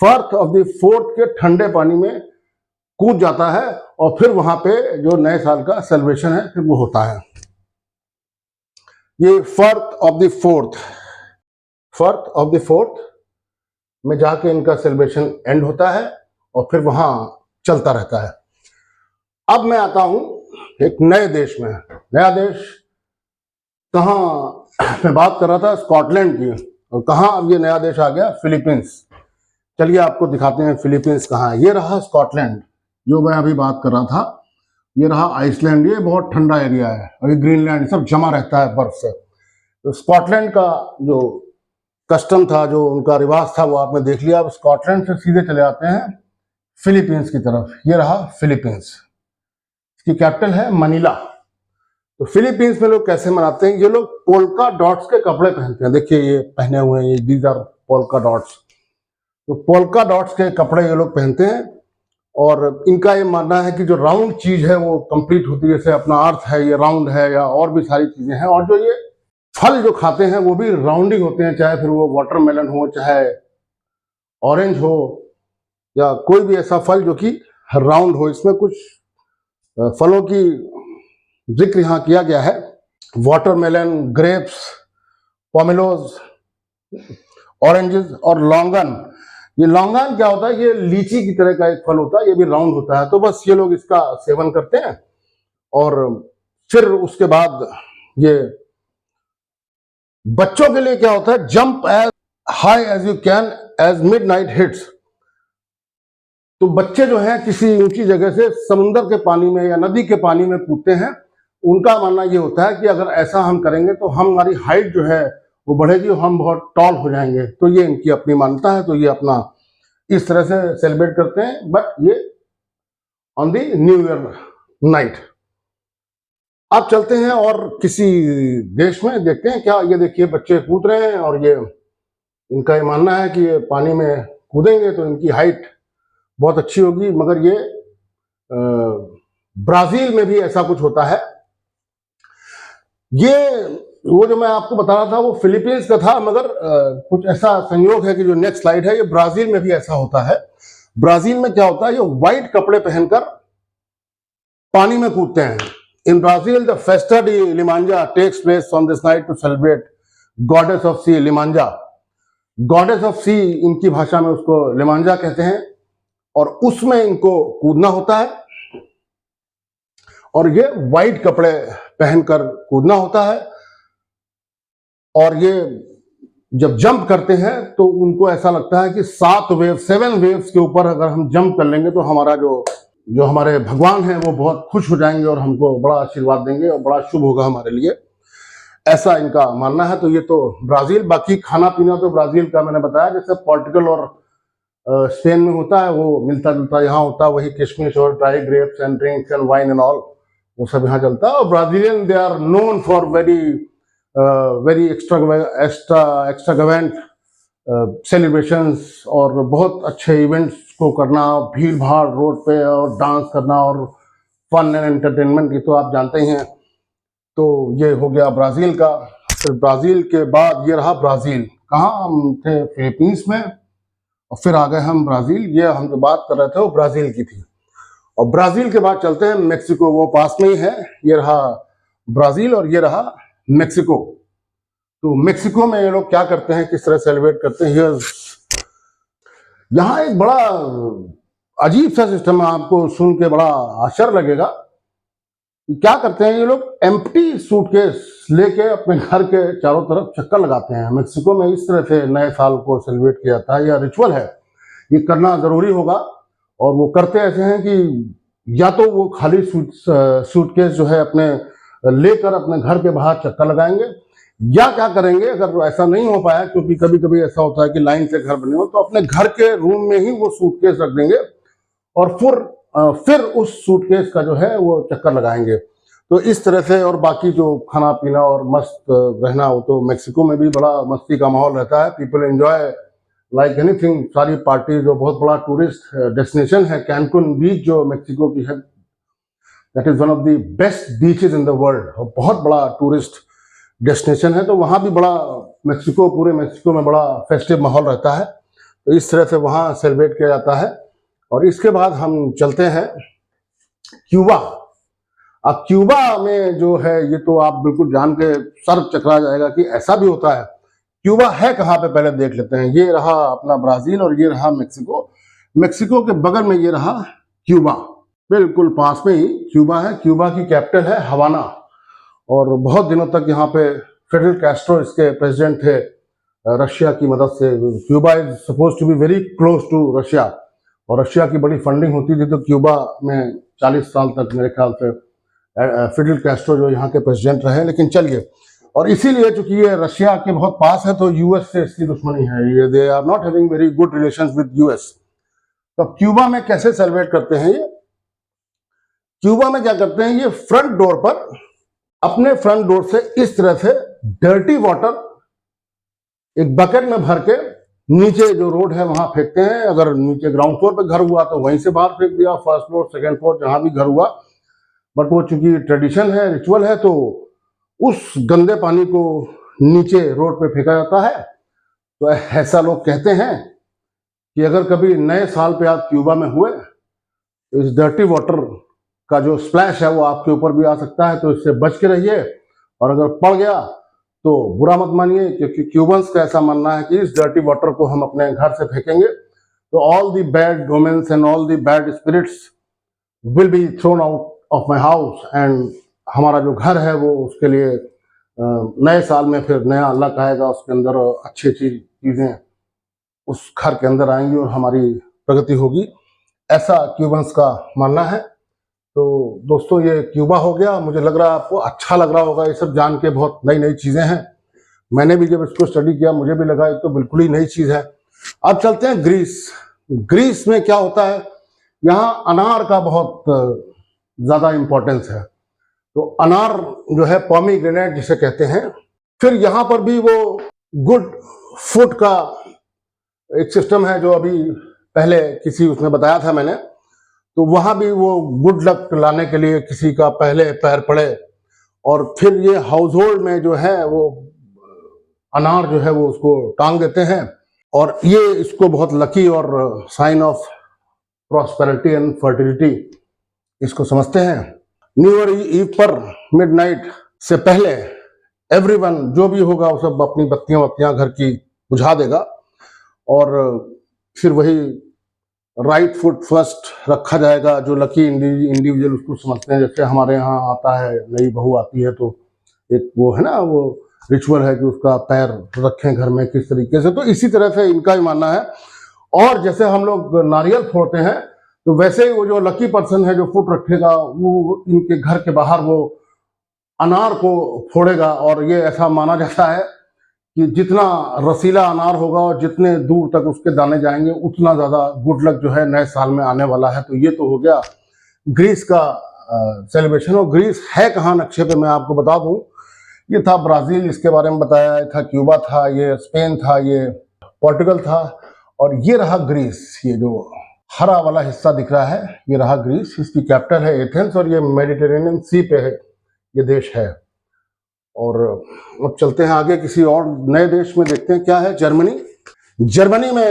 फर्थ ऑफ द फोर्थ के ठंडे पानी में कूद जाता है और फिर वहां पे जो नए साल का सेलिब्रेशन है फिर वो होता है। ये फर्थ ऑफ द फोर्थ में जाके इनका सेलिब्रेशन एंड होता है और फिर वहां चलता रहता है। अब मैं आता हूं एक नए देश में। नया देश कहाँ मैं बात कर रहा था, स्कॉटलैंड की, और कहाँ अब ये नया देश आ गया, फिलीपींस। चलिए आपको दिखाते हैं फिलीपींस कहाँ है। ये रहा स्कॉटलैंड जो मैं अभी बात कर रहा था, ये रहा आइसलैंड। ये बहुत ठंडा एरिया है और ये ग्रीनलैंड, सब जमा रहता है बर्फ से। तो स्कॉटलैंड का जो कस्टम था, जो उनका रिवाज था, वो आपने देख लिया। अब स्कॉटलैंड से सीधे चले आते हैं फिलीपींस की तरफ। ये रहा फिलीपींस, इसकी कैपिटल है मनीला। तो फिलीपींस में लोग कैसे मनाते हैं, ये लोग पोल्का डॉट्स के कपड़े पहनते हैं। देखिए ये पहने हुए हैं, ये दीज आर पोल्का डॉट्स। तो पोल्का डॉट्स के कपड़े ये लोग पहनते हैं और इनका ये मानना है कि जो राउंड चीज है वो कंप्लीट होती है, जैसे अपना अर्थ है ये राउंड है, या और भी सारी चीजें हैं। और जो ये फल जो खाते हैं वो भी राउंडिंग होते हैं, चाहे फिर वो वाटरमेलन हो, चाहे ऑरेंज हो, या कोई भी ऐसा फल जो कि राउंड हो। इसमें कुछ फलों की जिक्र यहाँ किया गया है, वाटरमेलन, ग्रेप्स, पोमेलोज, ऑरेंजेस और लॉन्गन। ये लॉन्गन क्या होता है? ये लीची की तरह का एक फल होता है, ये भी राउंड होता है। तो बस ये लोग इसका सेवन करते हैं और फिर उसके बाद ये बच्चों के लिए क्या होता है? Jump as high as you can as midnight hits. तो बच्चे जो हैं किसी ऊंची जगह से समुद्र के पानी में या नदी के पानी में कूदते हैं। उनका मानना ये होता है कि अगर ऐसा हम करेंगे तो हमारी हाइट जो है वो बढ़ेगी और हम बहुत टॉल हो जाएंगे। तो ये इनकी अपनी मान्यता है। तो ये अपना इस तरह से सेलिब्रेट करते हैं, बट ये on the new year night. अब चलते हैं और किसी देश में देखते हैं क्या। ये देखिए बच्चे कूद रहे हैं और ये इनका ये मानना है कि ये पानी में कूदेंगे तो इनकी हाइट बहुत अच्छी होगी। मगर ये ब्राजील में भी ऐसा कुछ होता है। ये वो जो मैं आपको बता रहा था वो फिलीपींस का था, मगर कुछ ऐसा संयोग है कि जो नेक्स्ट स्लाइड है ये ब्राजील में भी ऐसा होता है। ब्राजील में क्या होता है? ये व्हाइट कपड़े पहनकर पानी में कूदते हैं। In Brazil the Festa de Iemanja takes place on this night to celebrate goddess of sea Iemanja. Goddess of sea इनकी भाषा में उसको लिमांजा कहते हैं और उसमें इनको कूदना होता है और ये व्हाइट कपड़े पहनकर कूदना होता है। और ये जब जंप करते हैं तो उनको ऐसा लगता है कि 7 वेव्स के ऊपर अगर हम जंप कर लेंगे तो हमारा जो हमारे भगवान हैं वो बहुत खुश हो जाएंगे और हमको बड़ा आशीर्वाद देंगे और बड़ा शुभ होगा हमारे लिए, ऐसा इनका मानना है। तो ये तो ब्राजील। बाकी खाना पीना तो ब्राजील का मैंने बताया, जैसे पोर्टुगल और स्पेन में होता है वो मिलता जुलता यहाँ होता है। वही किशमिश और dry grapes and drinks and wine and all वो सब यहाँ चलता है। और Brazilian they are known for very extravagant celebrations और बहुत अच्छे इवेंट्स को करना, भीड़ भाड़ रोड पे और डांस करना और फन एंड एंटरटेनमेंट, ये तो आप जानते ही हैं। तो ये हो गया ब्राजील का। फिर ब्राजील के बाद ये रहा ब्राजील। कहाँ हम थे? फिलीपींस में, और फिर आ गए हम ब्राजील। ये हम जो बात कर रहे थे वो ब्राजील की थी। और ब्राजील के बाद चलते हैं मेक्सिको, वो पास में ही है। ये रहा ब्राजील और ये रहा मेक्सिको। तो मेक्सिको में ये लोग क्या करते हैं, किस तरह सेलिब्रेट करते हैं? यहाँ एक बड़ा अजीब सा सिस्टम है, आपको सुन के बड़ा आश्चर्य लगेगा। क्या करते हैं ये लोग? एम्प्टी सूटकेस लेके अपने घर के चारों तरफ चक्कर लगाते हैं। मेक्सिको में इस तरह से नए साल को सेलिब्रेट किया जाता है, या रिचुअल है, ये करना जरूरी होगा। और वो करते ऐसे हैं कि या तो वो खाली सूटकेस जो है अपने लेकर अपने घर के बाहर चक्कर लगाएंगे, या क्या करेंगे अगर ऐसा नहीं हो पाया, क्योंकि कभी कभी ऐसा होता है कि लाइन से घर बने हो, तो अपने घर के रूम में ही वो सूटकेस रख देंगे और फिर उस सूटकेस का जो है वो चक्कर लगाएंगे। तो इस तरह से। और बाकी जो खाना पीना और मस्त रहना, वो तो मेक्सिको में भी बड़ा मस्ती का माहौल रहता है। People enjoy like anything. सारी पार्टी जो बहुत बड़ा टूरिस्ट डेस्टिनेशन है, कैनकुन बीच जो मेक्सिको की है, that is one of the best beaches in the world और बहुत बड़ा टूरिस्ट डेस्टिनेशन है। तो वहाँ भी बड़ा पूरे मेक्सिको में बड़ा फेस्टिव माहौल रहता है। तो इस तरह से वहाँ सेलिब्रेट किया जाता है। और इसके बाद हम चलते हैं क्यूबा। अब क्यूबा में जो है, ये तो आप बिल्कुल जान के सर चकरा जाएगा कि ऐसा भी होता है। क्यूबा है कहाँ पे, पहले देख लेते हैं। ये रहा अपना ब्राजील और ये रहा मेक्सिको। मेक्सिको के बगल में ये रहा क्यूबा, बिल्कुल पास में ही क्यूबा है। क्यूबा की कैपिटल है हवाना। और बहुत दिनों तक यहाँ पे फिडेल कैस्ट्रो इसके प्रेसिडेंट थे, रशिया की मदद से। Cuba is suppose to be very close to Russia और रशिया की बड़ी फंडिंग होती थी। तो क्यूबा में 40 साल तक मेरे ख्याल से फिडेल कैस्ट्रो जो यहाँ के प्रेसिडेंट रहे। लेकिन चलिए, और इसीलिए चूंकि ये रशिया के बहुत पास है तो यूएस से इसकी दुश्मनी है। ये they are not having very good relations with US. तो क्यूबा में कैसे सेलिब्रेट करते हैं? ये क्यूबा में क्या करते हैं, ये फ्रंट डोर पर, अपने फ्रंट डोर से इस तरह से डर्टी वाटर एक बकेट में भर के नीचे जो रोड है वहां फेंकते हैं। अगर नीचे ग्राउंड फ्लोर पे घर हुआ तो वहीं से बाहर फेंक दिया, फर्स्ट फ्लोर सेकंड फ्लोर जहां भी घर हुआ। बट वो चूंकि ट्रेडिशन है, रिचुअल है, तो उस गंदे पानी को नीचे रोड पे फेंका जाता है। तो ऐसा लोग कहते हैं कि अगर कभी नए साल पे आप क्यूबा में हुए तो इस डर्टी वाटर का जो स्प्लैश है वो आपके ऊपर भी आ सकता है। तो इससे बच के रहिए, और अगर पड़ गया तो बुरा मत मानिए, क्योंकि क्यूबन्स का ऐसा मानना है कि इस डर्टी वाटर को हम अपने घर से फेंकेंगे तो all the bad womens and all the bad spirits will be thrown out of my house, and हमारा जो घर है वो उसके लिए नए साल में फिर नया लक आएगा, उसके अंदर अच्छी अच्छी चीज़ें उस घर के अंदर आएंगी और हमारी प्रगति होगी, ऐसा क्यूबन्स का मानना है। तो दोस्तों ये क्यूबा हो गया। मुझे लग रहा है आपको अच्छा लग रहा होगा, ये सब जान के बहुत नई नई चीज़ें हैं। मैंने भी जब इसको स्टडी किया मुझे भी लगा ये तो बिल्कुल ही नई चीज़ है। अब चलते हैं ग्रीस। ग्रीस में क्या होता है, यहाँ अनार का बहुत ज़्यादा इम्पोर्टेंस है। तो अनार जो है पोमीग्रेनेट जिसे कहते हैं। फिर यहाँ पर भी वो गुड फूड का एक सिस्टम है जो अभी पहले किसी उसमें बताया था मैंने। तो वहाँ भी वो गुड लक लाने के लिए किसी का पहले पैर पड़े, और फिर ये हाउस होल्ड में जो है वो अनार जो है वो उसको टांग देते हैं, और ये इसको बहुत लकी और sign of prosperity and fertility इसको समझते हैं। न्यू ईयर ईव पर मिडनाइट से पहले एवरीवन जो भी होगा वो सब अपनी बत्तियां घर की बुझा देगा, और फिर वही राइट फुट फर्स्ट रखा जाएगा। जो लकी इंडिविजुअल उसको समझते हैं, जैसे हमारे यहाँ आता है नई बहू आती है तो एक वो है ना, वो रिचुअल है कि उसका पैर रखें घर में किस तरीके से, तो इसी तरह से इनका ही मानना है। और जैसे हम लोग नारियल फोड़ते हैं तो वैसे ही वो जो लकी पर्सन है जो फुट रखेगा वो इनके घर के बाहर वो अनार को फोड़ेगा, और ये ऐसा माना जाता है कि जितना रसीला अनार होगा और जितने दूर तक उसके दाने जाएंगे उतना ज़्यादा गुड लक जो है नए साल में आने वाला है। तो ये तो हो गया ग्रीस का सेलिब्रेशन। और ग्रीस है कहाँ नक्शे पे मैं आपको बता दूं, ये था ब्राज़ील, इसके बारे में बताया था, क्यूबा था, ये स्पेन था, ये पोर्टुगल था, और ये रहा ग्रीस। ये जो हरा वाला हिस्सा दिख रहा है ये रहा ग्रीस। इसकी कैपिटल है एथेंस, और ये मेडिटेरेनियन सी पे है ये देश है। और अब चलते हैं आगे किसी और नए देश में, देखते हैं क्या है। जर्मनी। जर्मनी में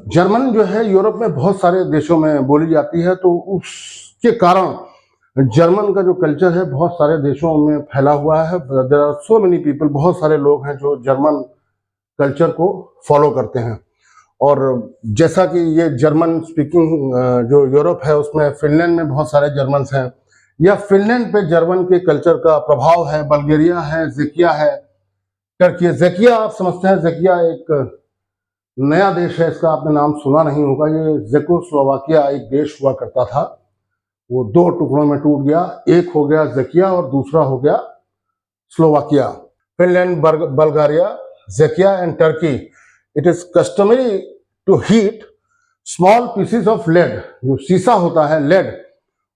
जर्मन जो है यूरोप में बहुत सारे देशों में बोली जाती है, तो उसके कारण जर्मन का जो कल्चर है बहुत सारे देशों में फैला हुआ है। There are so many people, बहुत सारे लोग हैं जो जर्मन कल्चर को फॉलो करते हैं। और जैसा कि ये जर्मन स्पीकिंग जो यूरोप है उसमें फिनलैंड में बहुत सारे जर्मन्स हैं, या फिनलैंड पे जर्मन के कल्चर का प्रभाव है। बल्गेरिया है, ज़ेकिया है, टर्की है। ज़ेकिया आप समझते हैं, ज़ेकिया एक नया देश है, इसका आपने नाम सुना नहीं होगा। ये ज़ेकोस्लोवाकिया एक देश हुआ करता था, वो दो टुकड़ों में टूट गया। एक हो गया ज़ेकिया और दूसरा हो गया स्लोवाकिया। फिनलैंड, बल्गारिया, ज़ेकिया and Turkey. It is customary to heat small pieces of lead, जो शीशा होता है लेड,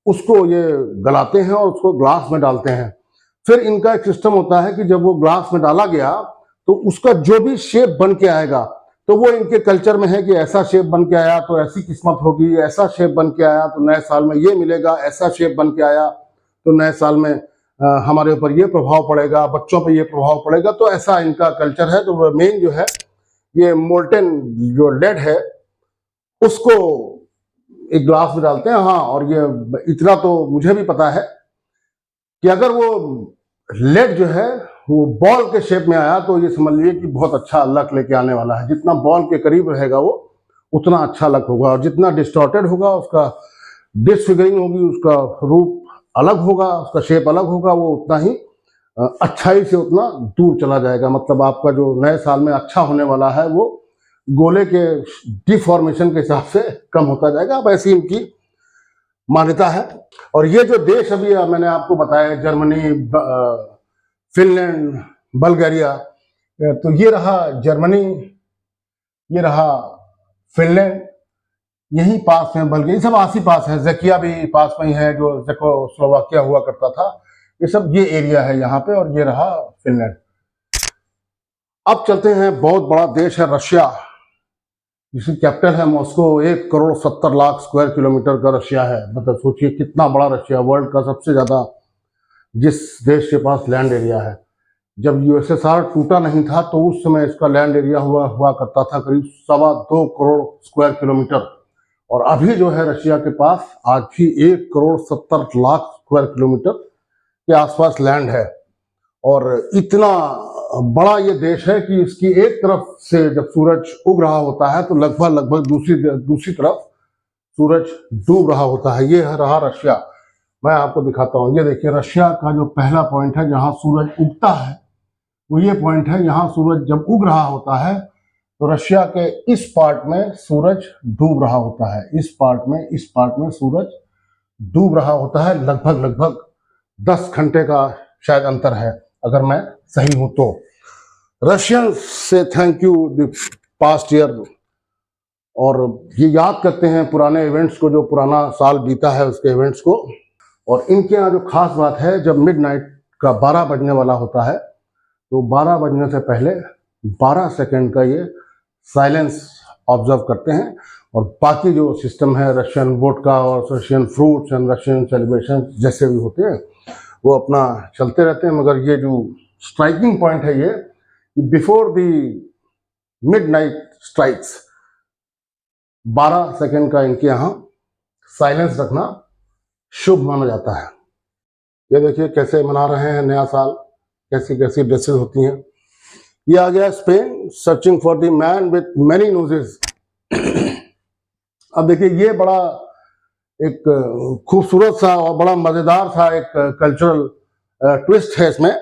उसको ये गलाते हैं और उसको ग्लास में डालते हैं। फिर इनका एक सिस्टम होता है कि जब वो ग्लास में डाला गया तो उसका जो भी शेप बन के आएगा, तो वो इनके कल्चर में है कि ऐसा शेप बन के आया तो ऐसी किस्मत होगी, ऐसा शेप बन के आया तो नए साल में ये मिलेगा, ऐसा शेप बन के आया तो नए साल में हमारे ऊपर ये प्रभाव पड़ेगा, बच्चों पे ये प्रभाव पड़ेगा। तो ऐसा इनका कल्चर है। तो मेन जो है ये मोल्टेन जो लेड है उसको एक ग्लास में डालते हैं। हाँ, और ये इतना तो मुझे भी पता है कि अगर वो लेड जो है वो बॉल के शेप में आया तो ये समझ लीजिए कि बहुत अच्छा लक लेके आने वाला है। जितना बॉल के करीब रहेगा वो उतना अच्छा लक होगा, और जितना डिस्टॉर्टेड होगा उसका डिसफिगरिंग होगी, उसका रूप अलग होगा, उसका शेप अलग होगा, वो उतना ही अच्छाई से उतना दूर चला जाएगा। मतलब आपका जो नए साल में अच्छा होने वाला है वो गोले के डिफॉर्मेशन के हिसाब से कम होता जाएगा। अब ऐसी इनकी मान्यता है। और ये जो देश अभी मैंने आपको बताया, जर्मनी, फिनलैंड, बल्गारिया, तो ये रहा जर्मनी, ये रहा फिनलैंड, यही पास में बल्गारिया, सब आस ही पास है। ज़ेकिया भी पास में ही है जो ज़ेकोस्लोवाकिया हुआ करता था। ये सब ये एरिया है यहाँ पे, और ये रहा फिनलैंड। अब चलते हैं, बहुत बड़ा देश है रशिया, जिसकी कैपिटल है मॉस्को। 1,70,00,000 स्क्वायर किलोमीटर का रशिया है। मतलब सोचिए कितना बड़ा रशिया, वर्ल्ड का सबसे ज्यादा जिस देश के पास लैंड एरिया है। जब यूएसएसआर टूटा नहीं था तो उस समय इसका लैंड एरिया हुआ करता था करीब 2.25 करोड़ स्क्वायर किलोमीटर, और अभी जो है रशिया के पास आज भी 1,70,00,000 स्क्वायर किलोमीटर के आसपास लैंड है। और इतना बड़ा ये देश है कि इसकी एक तरफ से जब सूरज उग रहा होता है तो लगभग दूसरी तरफ सूरज डूब रहा होता है। ये रहा रशिया। मैं आपको दिखाता हूँ। ये देखिए रशिया का जो पहला पॉइंट है जहाँ सूरज उगता है वो ये पॉइंट है। यहाँ सूरज जब उग रहा होता है तो रशिया के इस पार्ट में सूरज डूब रहा होता है। इस पार्ट में सूरज डूब रहा होता है। लगभग 10 घंटे का शायद अंतर है अगर मैं सही हूं तो। रशियन से thank you the past year, और ये याद करते हैं पुराने इवेंट्स को, जो पुराना साल बीता है उसके इवेंट्स को। और इनके यहाँ जो खास बात है, जब मिडनाइट का 12 बजने वाला होता है तो 12 बजने से पहले 12 सेकंड का ये साइलेंस ऑब्जर्व करते हैं। और बाकी जो सिस्टम है रशियन वोडका और Russian fruits and Russian celebration जैसे भी होते हैं वो अपना चलते रहते हैं। मगर ये जो स्ट्राइकिंग पॉइंट है ये before the midnight strikes 12 second का इनके यहाँ साइलेंस रखना शुभ माना जाता है। ये देखिए कैसे मना रहे हैं नया साल, कैसी कैसी ड्रेसेस होती हैं। ये आ गया Spain, searching for the man with many noses. अब देखिए ये बड़ा एक खूबसूरत सा और बड़ा मजेदार सा एक कल्चरल ट्विस्ट है इसमें।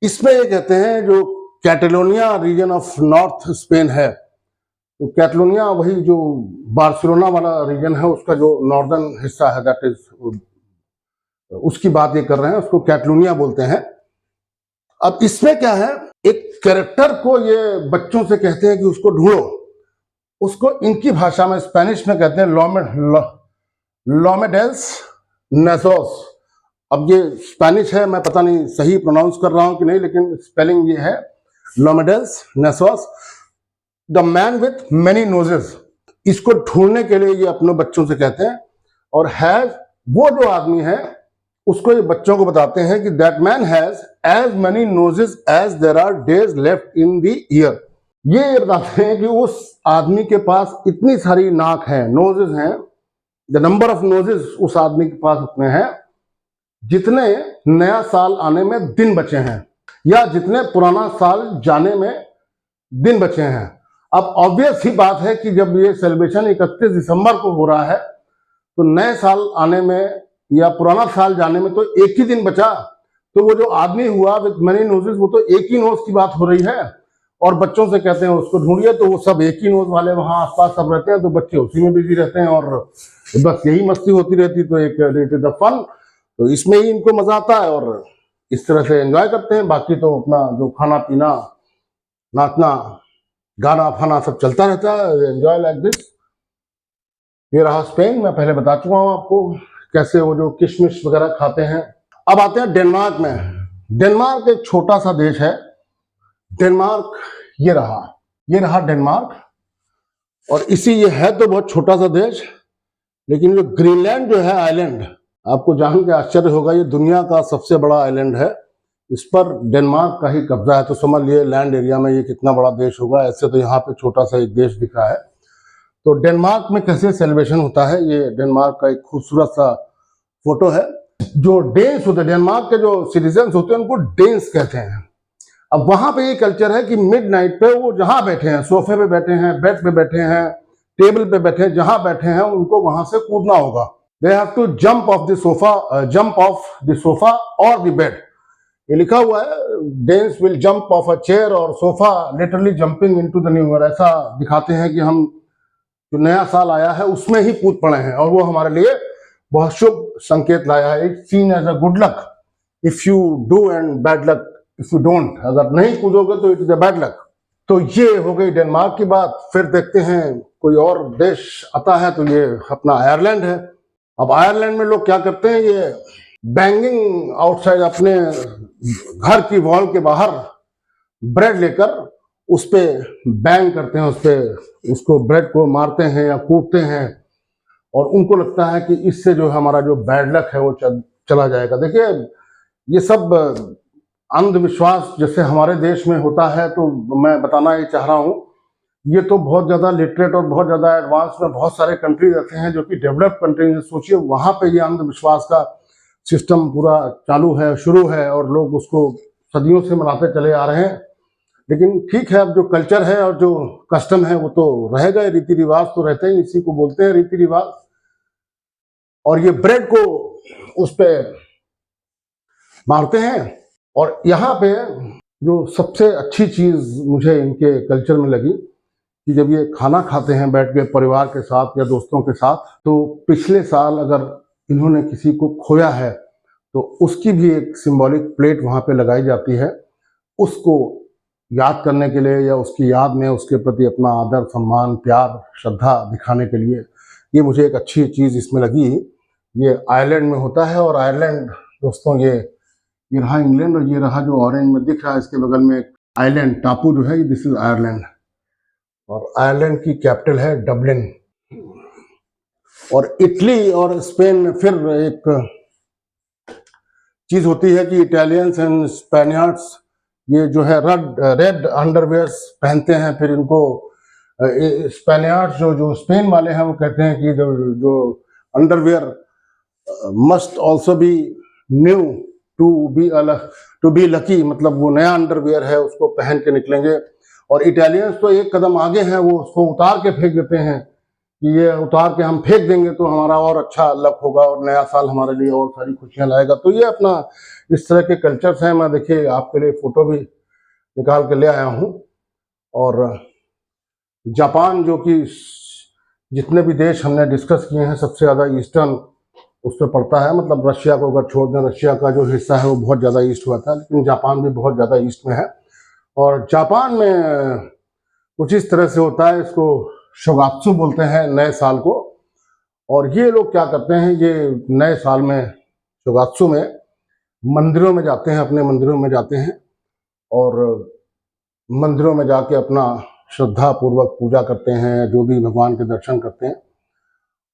इसमें ये कहते हैं जो Catalonia region of north Spain है, तो कैटलोनिया वही जो बार्सिलोना वाला रीजन है उसका जो नॉर्दर्न हिस्सा है, दैट इज उसकी बात ये कर रहे हैं, उसको कैटलोनिया बोलते हैं। अब इसमें क्या है, एक कैरेक्टर को ये बच्चों से कहते हैं कि उसको ढूंढो। उसको इनकी भाषा में स्पेनिश में कहते हैं लोमेडेल्स नेसोस। अब ये स्पेनिश है, मैं पता नहीं सही प्रोनाउंस कर रहा हूं कि नहीं, लेकिन स्पेलिंग ये है लोमेडेल्स नेसोस, the man with many noses. इसको ढूंढने के लिए ये अपने बच्चों से कहते हैं। और हैज, वो जो आदमी है उसको ये बच्चों को बताते हैं कि that man has as many noses as there are days left in the year. ये बताते हैं कि उस आदमी के पास इतनी सारी नाक है, नोजेस हैं, द नंबर ऑफ नोजेस उस आदमी के पास उतने हैं जितने नया साल आने में दिन बचे हैं, या जितने पुराना साल जाने में दिन बचे हैं। अब ऑब्वियस ही बात है कि जब ये सेलिब्रेशन 31 दिसंबर को हो रहा है तो नए साल आने में या पुराना साल जाने में तो एक ही दिन बचा। तो वो जो आदमी हुआ विद मेनी नोजेस, वो तो एक ही नोज की बात हो रही है। और बच्चों से कहते हैं उसको ढूंढिए, तो वो सब एक ही नोज वाले वहां आसपास सब रहते हैं, तो बच्चे उसी में बिजी रहते हैं और बस यही मस्ती होती रहती। तो एक रिलेटेड द फन, तो इसमें ही इनको मजा आता है और इस तरह से एंजॉय करते हैं। बाकी तो अपना जो खाना पीना, नाचना, गाना फाना सब चलता रहता है, एंजॉय लाइक दिस। ये रहा स्पेन, मैं पहले बता चुका हूं आपको कैसे वो जो किशमिश वगैरह खाते हैं। अब आते हैं डेनमार्क में। डेनमार्क एक छोटा सा देश है। डेनमार्क ये रहा डेनमार्क। और इसी ये है तो बहुत छोटा सा देश, लेकिन जो ग्रीनलैंड जो है आइलैंड, आपको जान के आश्चर्य होगा, ये दुनिया का सबसे बड़ा आइलैंड है। इस पर डेनमार्क का ही कब्जा है। तो समझ लिए लैंड एरिया में ये कितना बड़ा देश होगा। ऐसे तो यहाँ पे छोटा सा एक देश दिख रहा है। तो डेनमार्क में कैसे सेलिब्रेशन होता है, ये डेनमार्क का एक खूबसूरत सा फोटो है। जो डेन्स होते हैं, डेनमार्क के जो सिटीजन्स होते हैं उनको डेन्स कहते हैं। अब वहां पे ये कल्चर है कि मिडनाइट पे वो जहां बैठे हैं, सोफे पे बैठे हैं, बेड पे बैठे हैं, टेबल पे बैठे हैं, जहां बैठे हैं उनको वहां से कूदना होगा। They have to jump off the sofa और द बेड। ये लिखा हुआ है, Danes will jump off a chair और sofa, literally jumping into the new year. ऐसा दिखाते हैं कि हम जो नया साल आया है उसमें ही कूद पड़े हैं और वो हमारे लिए बहुत शुभ संकेत लाया है। It's seen as a good luck if you do and bad luck if you don't. अगर नहीं कूदोगे तो it is a bad luck. तो ये हो गई डेनमार्क की बात। फिर देखते हैं कोई और देश आता है, तो ये अपना आयरलैंड है। अब आयरलैंड में लोग क्या करते हैं, ये बैंगिंग आउटसाइड, अपने घर की वॉल के बाहर ब्रेड लेकर उस पे बैंग करते हैं, उस पे उसको ब्रेड को मारते हैं या कूटते हैं। और उनको लगता है कि इससे जो हमारा जो बैड लक है वो चला जाएगा। देखिए ये सब अंधविश्वास जैसे हमारे देश में होता है, तो मैं बताना ये चाह रहा हूँ, ये तो बहुत ज़्यादा लिटरेट और बहुत ज़्यादा एडवांस में बहुत सारे कंट्रीज ऐसे हैं जो कि डेवलप्ड कंट्रीज। सोचिए वहाँ पे ये अंधविश्वास का सिस्टम पूरा चालू है, शुरू है, और लोग उसको सदियों से मनाते चले आ रहे हैं। लेकिन ठीक है, अब जो कल्चर है और जो कस्टम है वो तो रहेगा, रीति रिवाज तो रहते ही, इसी को बोलते हैं रीति रिवाज। और ये ब्रेड को उस पे मारते हैं। और यहाँ पे जो सबसे अच्छी चीज मुझे इनके कल्चर में लगी कि जब ये खाना खाते हैं बैठ के परिवार के साथ या दोस्तों के साथ, तो पिछले साल अगर इन्होंने किसी को खोया है तो उसकी भी एक सिंबॉलिक प्लेट वहाँ पे लगाई जाती है, उसको याद करने के लिए या उसकी याद में उसके प्रति अपना आदर, सम्मान, प्यार, श्रद्धा दिखाने के लिए। ये मुझे एक अच्छी चीज़ इसमें लगी। ये आयरलैंड में होता है, और आयरलैंड दोस्तों ये रहा इंग्लैंड, और ये रहा जो ऑरेंज में दिख रहा है इसके बगल में एक आइलैंड टापू जो है, दिस इज आयरलैंड। और आयरलैंड की कैपिटल है डबलिन। और इटली और स्पेन में फिर एक चीज होती है कि इटालियंस एंड स्पेनियर्ड्स ये जो है रेड अंडरवेयर्स पहनते हैं। फिर इनको स्पेनियर्ड्स जो स्पेन वाले हैं वो कहते हैं कि जो underwear must also be new to be lucky, मतलब वो नया अंडरवेयर है उसको पहन के निकलेंगे। और इटालियंस तो एक कदम आगे हैं, वो उसको उतार के फेंक देते हैं कि ये उतार के हम फेंक देंगे तो हमारा और अच्छा लक होगा और नया साल हमारे लिए और सारी खुशियां लाएगा। तो ये अपना इस तरह के कल्चर्स हैं। मैं देखिए आपके लिए फोटो भी निकाल के ले आया हूँ। और जापान, जो कि जितने भी देश हमने डिस्कस किए हैं सबसे ज़्यादा ईस्टर्न उस पर पड़ता है, मतलब रशिया को अगर छोड़ दें, रशिया का जो हिस्सा है वो बहुत ज़्यादा ईस्ट हुआ था, लेकिन जापान भी बहुत ज़्यादा ईस्ट में है। और जापान में कुछ इस तरह से होता है, इसको शोगात्सु बोलते हैं नए साल को। और ये लोग क्या करते हैं, ये नए साल में शोगात्सु में मंदिरों में जाते हैं, अपने मंदिरों में जाते हैं और मंदिरों में जाके अपना श्रद्धा पूर्वक पूजा करते हैं, जो भी भगवान के दर्शन करते हैं।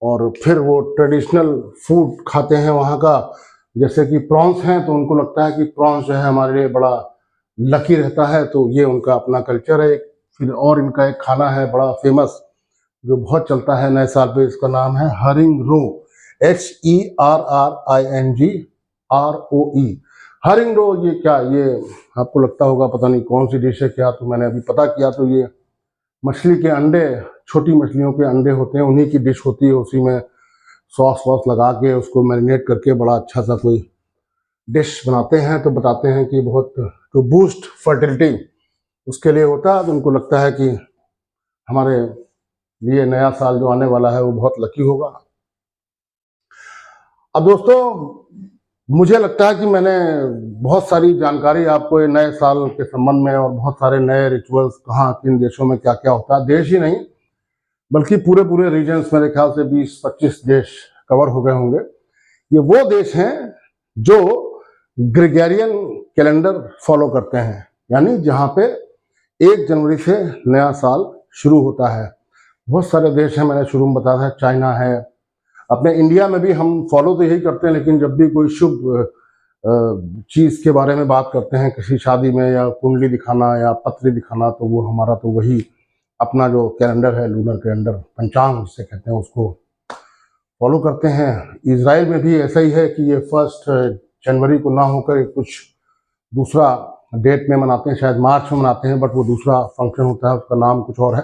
और फिर वो ट्रेडिशनल फूड खाते हैं वहाँ का, जैसे कि प्रॉन्स हैं, तो उनको लगता है कि प्रॉन्स जो है हमारे लिए बड़ा लकी रहता है, तो ये उनका अपना कल्चर है। फिर और इनका एक खाना है बड़ा फेमस जो बहुत चलता है नए साल पे, इसका नाम है हरिंग रो, HERRINGROE, हरिंग रो। ये क्या, ये आपको लगता होगा पता नहीं कौन सी डिश है क्या, तो मैंने अभी पता किया तो ये मछली के अंडे, छोटी मछलियों के अंडे होते हैं, उन्हीं की डिश होती है। उसी में सॉस वॉस लगा के उसको मैरिनेट करके बड़ा अच्छा सा कोई डिश बनाते हैं। तो बताते हैं कि बहुत टू बूस्ट फर्टिलिटी उसके लिए होता है। तो उनको लगता है कि हमारे लिए नया साल जो आने वाला है वो बहुत लकी होगा। अब दोस्तों मुझे लगता है कि मैंने बहुत सारी जानकारी आपको ये नए साल के संबंध में और बहुत सारे नए रिचुअल्स, कहाँ किन देशों में क्या क्या होता है, देश ही नहीं बल्कि पूरे पूरे रीजन्स, मेरे ख्याल से 20-25 देश कवर हो गए होंगे। ये वो देश हैं जो ग्रेगोरियन कैलेंडर फॉलो करते हैं, यानी जहाँ पे 1 जनवरी से नया साल शुरू होता है। बहुत सारे देश हैं, मैंने शुरू में बताया था, चाइना है, अपने इंडिया में भी हम फॉलो तो यही करते हैं, लेकिन जब भी कोई शुभ चीज़ के बारे में बात करते हैं, किसी शादी में या कुंडली दिखाना या पत्री दिखाना, तो वो हमारा तो वही अपना जो कैलेंडर है, लूनर कैलेंडर, पंचांग जिसे कहते हैं, उसको फॉलो करते हैं। इजराइल में भी ऐसा ही है कि ये 1 जनवरी को ना होकर कुछ दूसरा डेट में मनाते हैं, शायद मार्च में मनाते हैं, बट वो दूसरा फंक्शन होता है, उसका नाम कुछ और है।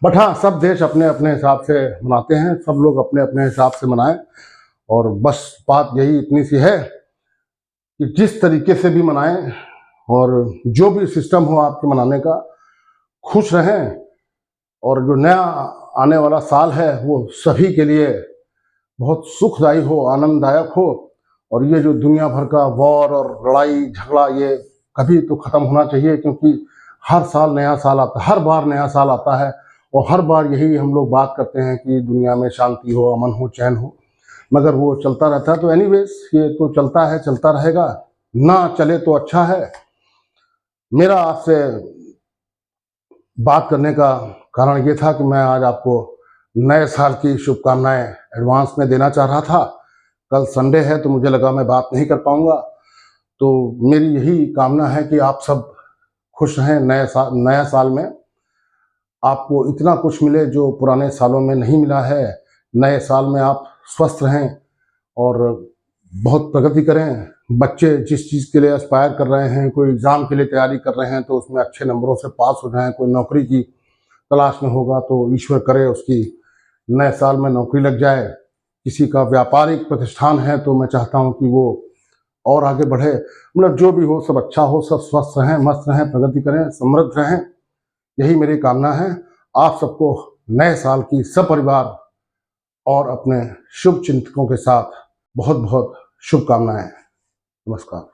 बट हाँ, सब देश अपने अपने हिसाब से मनाते हैं, सब लोग अपने अपने हिसाब से मनाएं। और बस बात यही इतनी सी है कि जिस तरीके से भी मनाएं और जो भी सिस्टम हो आपके मनाने का, खुश रहें। और जो नया आने वाला साल है वो सभी के लिए बहुत सुखदायी हो, आनंददायक हो। और ये जो दुनिया भर का वॉर और लड़ाई झगड़ा, ये कभी तो ख़त्म होना चाहिए, क्योंकि हर साल नया साल आता है, हर बार नया साल आता है, और हर बार यही हम लोग बात करते हैं कि दुनिया में शांति हो, अमन हो, चैन हो, मगर वो चलता रहता है। तो एनीवेज ये तो चलता है, चलता रहेगा, ना चले तो अच्छा है। मेरा आपसे बात करने का कारण ये था कि मैं आज आपको नए साल की शुभकामनाएं एडवांस में देना चाह रहा था। कल संडे है तो मुझे लगा मैं बात नहीं कर पाऊंगा, तो मेरी यही कामना है कि आप सब खुश रहें। नया साल में आपको इतना कुछ मिले जो पुराने सालों में नहीं मिला है। नए साल में आप स्वस्थ रहें और बहुत प्रगति करें। बच्चे जिस चीज़ के लिए एस्पायर कर रहे हैं, कोई एग्ज़ाम के लिए तैयारी कर रहे हैं तो उसमें अच्छे नंबरों से पास हो जाएं। कोई नौकरी की तलाश में होगा तो ईश्वर करे उसकी नए साल में नौकरी लग जाए। किसी का व्यापारिक प्रतिष्ठान है तो मैं चाहता हूं कि वो और आगे बढ़े। मतलब जो भी हो सब अच्छा हो, सब स्वस्थ रहें, मस्त रहें, प्रगति करें, समृद्ध रहें, यही मेरी कामना है। आप सबको नए साल की सपरिवार और अपने शुभ चिंतकों के साथ बहुत बहुत शुभकामनाएं। नमस्कार।